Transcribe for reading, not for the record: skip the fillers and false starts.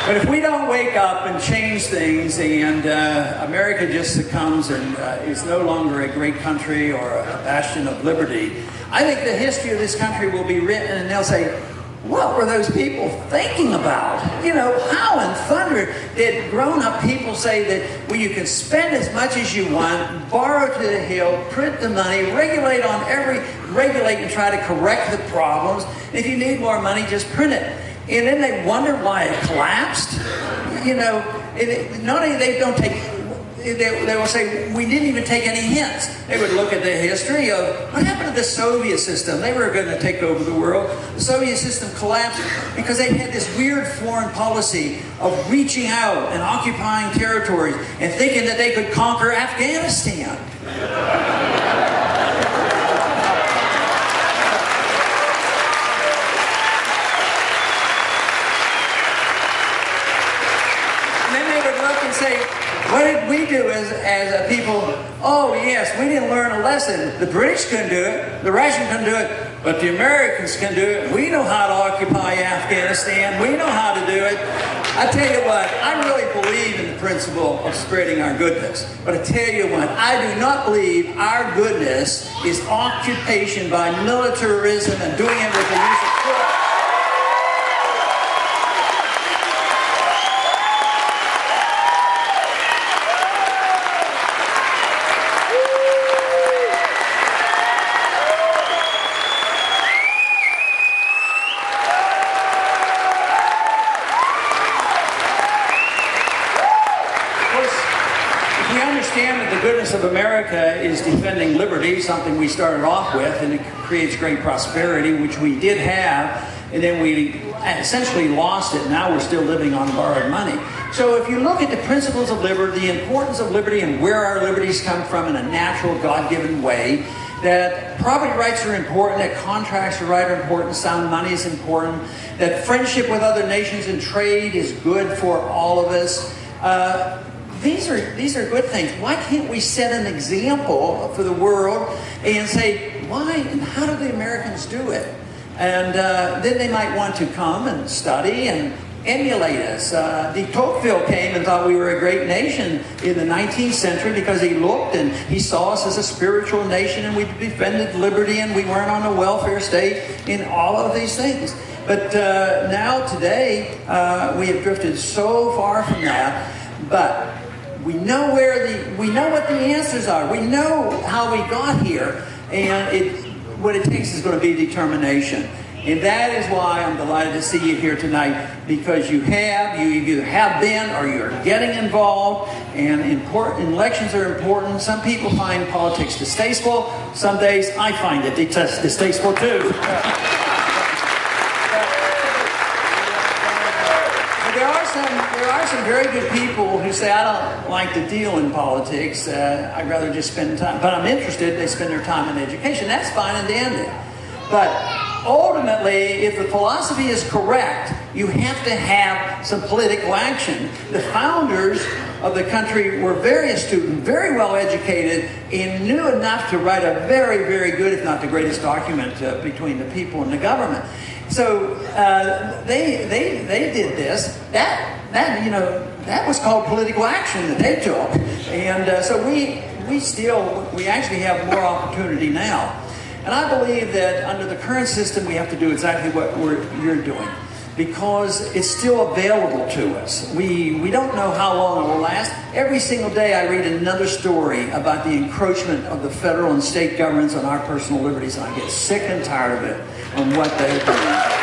But if we don't wake up and change things, and America just succumbs and is no longer a great country or a bastion of liberty, I think the history of this country will be written and they'll say, what were those people thinking about? You know, how in thunder did grown-up people say that, well, you can spend as much as you want, borrow to the hill, print the money, regulate and try to correct the problems. And if you need more money, just print it. And then they wonder why it collapsed. You know, not only they don't take, they will say, we didn't even take any hints. They would look at the history of what happened to the Soviet system. They were going to take over the world. The Soviet system collapsed because they had this weird foreign policy of reaching out and occupying territories and thinking that they could conquer Afghanistan. Say, what did we do as a people? Oh yes, we didn't learn a lesson. The British couldn't do it, the Russians couldn't do it, but the Americans can do it. We know how to occupy Afghanistan. We know how to do it. I tell you what, I really believe in the principle of spreading our goodness. But I tell you what, I do not believe our goodness is occupation by militarism and doing it with the use of force. Of America is defending liberty, something we started off with, and it creates great prosperity, which we did have, and then we essentially lost it. Now we're still living on borrowed money. So if you look at the principles of liberty, the importance of liberty and where our liberties come from in a natural, God-given way, that property rights are important, that contracts are right are important, sound money is important, that friendship with other nations and trade is good for all of us. These are good things. Why can't we set an example for the world and say, why and how do the Americans do it? And then they might want to come and study and emulate us. De Tocqueville came and thought we were a great nation in the 19th century because he looked and he saw us as a spiritual nation and we defended liberty and we weren't on a welfare state in all of these things. But now today we have drifted so far from that. But we know what the answers are. We know how we got here, and what it takes is going to be determination. And that is why I'm delighted to see you here tonight, because you either have been or you're getting involved, and elections are important. Some people find politics distasteful. Some days I find it distasteful too. There are some very good people who say, I don't like to deal in politics. I'd rather just spend time. But I'm interested. They spend their time in education. That's fine and dandy. But ultimately, if the philosophy is correct, you have to have some political action. The founders of the country were very astute and very well educated and knew enough to write a very, very good, if not the greatest document between the people and the government. So they did this. That was called political action that they took, and so we actually have more opportunity now. And I believe that under the current system, we have to do exactly what you're doing, because it's still available to us. We don't know how long it will last. Every single day I read another story about the encroachment of the federal and state governments on our personal liberties, and I get sick and tired of it on what they're doing.